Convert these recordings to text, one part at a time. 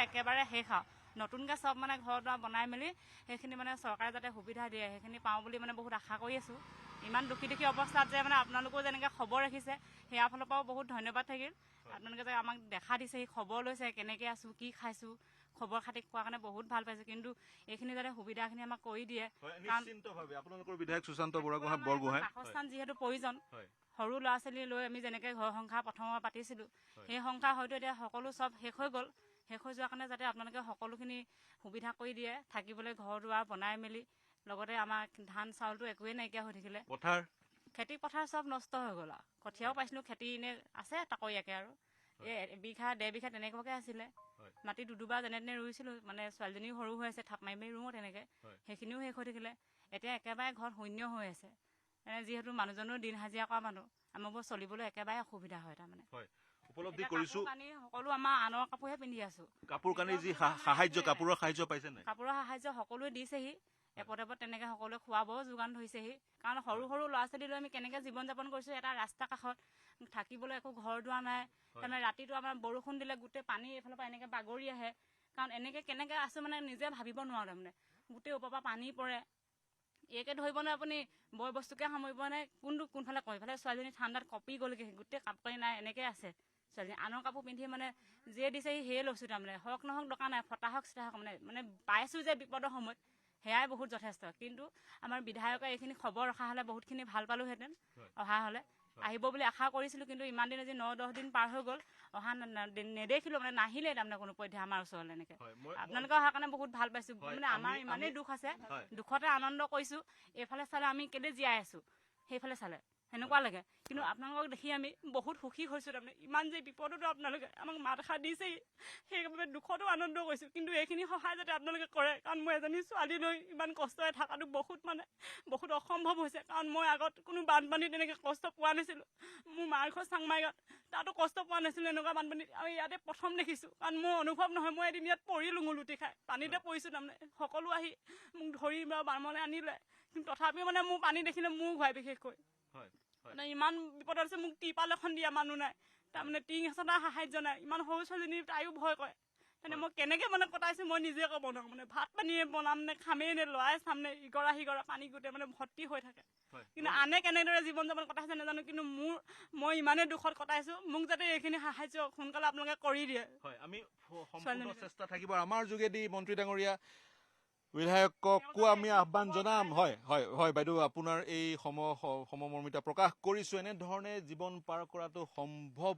একেবাৰে শেষ আৰু নতুনকৈ চব মানে ঘৰ দুৱাৰ বনাই মেলি সেইখিনি মানে চৰকাৰে যাতে সুবিধা দিয়ে সেইখিনি পাওঁ বুলি মানে বহুত আশা কৰি আছোঁ। ইমান দুখী অৱস্থাত যে মানে আপোনালোকেও যেনেকৈ খবৰ ৰাখিছে সেয়া ফালৰ পৰাও বহুত ধন্যবাদ থাকিল। আপোনালোকে যে আমাক দেখা দিছে সি খবৰ লৈছে কেনেকৈ আছোঁ কি খাইছোঁ খবৰ খাতি কোৱাৰ কাৰণে বহুত ভাল পাইছোঁ। কিন্তু এইখিনি যাতে সুবিধাখিনি আমাক কৰি দিয়ে আপোনালোকৰ বিধায়ক সুশান্ত বৰগোহাঁই বাসস্থান যিহেতু প্ৰয়োজন সৰু ল'ৰা ছোৱালী লৈ আমি যেনেকৈ ঘৰ সংসাৰ প্ৰথমৰ পাতিছিলোঁ সেই সংসাৰ হয়তো এতিয়া সকলো চব শেষ হৈ গ'ল। শেষ হৈ যোৱাৰ কাৰণে যাতে আপোনালোকে সকলোখিনি সুবিধা কৰি দিয়ে থাকিবলৈ ঘৰ দুৱাৰ বনাই মেলি লগতে আমাৰ ধান চাউলটো একোৱেই নাইকিয়া হৈ থাকিলে খেতি পথাৰ চব নষ্ট হৈ গ'ল আৰু কঠীয়াও পাইছিলোঁ খেতি এনেই আছে তাকৰীয়াকৈ আৰু এবিঘা 1.5 বিঘা তেনেকুৱাকৈ আছিলে মাটি দুবাৰ যেনে তেনে ৰুইছিলোঁ মানে ছোৱালীজনীও সৰু হৈ আছে থাপ মাৰি মাৰি ৰুওঁ তেনেকৈ সেইখিনিও শেষ হৈ থাকিলে। এতিয়া একেবাৰে ঘৰত শূন্য হৈ আছে যিহেতু মানুহজনো দিন হাজিৰা কৰা মানুহ আমাৰবোৰ চলিবলৈ একেবাৰে অসুবিধা হয় তাৰমানে উপলব্ধি কৰিছোঁ সকলো আমাৰ আনৰ কাপোৰহে পিন্ধি আছোঁ। কাপোৰ কানি যি কাপোৰৰ সাহায্য পাইছে নাই কাপোৰৰ সাহায্য সকলোৱে দিছেহি এপদ তেনেকৈ সকলোৱে খোৱা বোৱাও যোগান ধৰিছেহি কাৰণ সৰু সৰু ল'ৰা ছোৱালী লৈ আমি কেনেকৈ জীৱন যাপন কৰিছোঁ এটা ৰাস্তা কাষত থাকিবলৈ একো ঘৰ দুৱাৰ নাই তাৰমানে ৰাতিটো আমাৰ বৰষুণ দিলে গোটেই পানী এইফালৰ পৰা এনেকৈ বাগৰি আহে কাৰণ এনেকৈ কেনেকৈ আছোঁ মানে নিজে ভাবিব নোৱাৰোঁ তাৰমানে গোটেই ওপৰৰ পৰা পানী পৰে একে ধৰিব নহয় আপুনি বয় বস্তুকে সামৰিব নাই কোনফালে কয় ইফালে ছোৱালীজনী ঠাণ্ডাত কঁপি গ'লগৈ গোটেই কাপোৰ কানি নাই এনেকৈ আছে ছোৱালীজনী আনৰ কাপোৰ পিন্ধি মানে যিয়ে দিছে সেয়ে লৈছোঁ তাৰমানে হওক নহওক দৰকাৰ নাই ফটা হওক চিটা হওক মানে পাইছোঁ যে বিপদৰ সময়ত সেয়াই বহুত যথেষ্ট। কিন্তু আমাৰ বিধায়কে এইখিনি খবৰ ৰখা হ'লে বহুতখিনি ভাল পালোহেঁতেন অহা হ'লে আহিব বুলি আশা কৰিছিলোঁ কিন্তু ইমান দিন আজি 9-10 দিন পাৰ হৈ গ'ল অহা নেদেখিলোঁ মানে নাহিলেই তাৰমানে কোনো পধ্যে আমাৰ ওচৰলৈ এনেকৈ আপোনালোকে অহাৰ কাৰণে বহুত ভাল পাইছোঁ মানে আমাৰ ইমানেই দুখ আছে দুখতে আনন্দ কৰিছোঁ এইফালে চালে আমি কেলে জীয়াই আছোঁ সেইফালে চালে সেনেকুৱা লাগে কিন্তু আপোনালোকক দেখি আমি বহুত সুখী হৈছোঁ তাৰমানে ইমান যে বিপদতো আপোনালোকে আমাক মাত এষাৰ দিছেহি সেইবাবে দুখতো আনন্দ কৰিছোঁ কিন্তু এইখিনি সহায় যাতে আপোনালোকে কৰে কাৰণ মই এজনী ছোৱালী লৈ ইমান কষ্টৰে থকাটো বহুত অসম্ভৱ হৈছে কাৰণ মই আগত কোনো বানপানী তেনেকৈ কষ্ট পোৱা নাছিলোঁ। মোৰ মাৰ ঘৰ চাংমাইগাঁৱত তাতো কষ্ট পোৱা নাছিলোঁ এনেকুৱা বানপানী আমি ইয়াতে প্ৰথম দেখিছোঁ কাৰণ মোৰ অনুভৱ নহয় মই এদিন ইয়াত পৰিলোঁ লুটি খাই পানীতে পৰিছোঁ তাৰমানে সকলো আহি মোক ধৰি বা বামলৈ আনিলে কিন্তু তথাপিও মানে মোৰ পানী দেখিলে মোৰ ঘূৰাই বিশেষকৈ মানে ইমান বিপদত আছে মোক টিপাল এখন দিয়া মানুহ নাই তাৰমানে টিং এচটা সাহায্য নাই ইমান সৰু ছোৱালীজনী তাইও ভয় কৰে মানে মই কেনেকৈ মানে কটাইছোঁ মই নিজে ক'ব নোৱাৰোঁ মানে ভাত পানীয়ে বনাম নে খামেই নে ল'ৰাই চাম নে ইগৰা সিগৰা পানী গোটেই মানে ভৰ্তি হৈ থাকে কিন্তু আনে কেনেদৰে জীৱন যাপন কটাইছে নাজানো কিন্তু মই ইমানেই দুখত কটাইছোঁ মোক যাতে এইখিনি সাহায্য সোনকালে আপোনালোকে কৰি দিয়ে আমি চেষ্টা থাকিব আমাৰ যোগেদি মন্ত্ৰী ডাঙৰীয়া বিধায়ককো আমি আহ্বান জনাম। হয় হয় হয় বাইদেউ আপোনাৰ এই সমমৰ্মিতা প্ৰকাশ কৰিছোঁ এনেধৰণে জীৱন পাৰ কৰাটো সম্ভৱ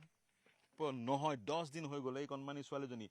নহয় 10 দিন হৈ গ'ল এই কণমানি ছোৱালীজনী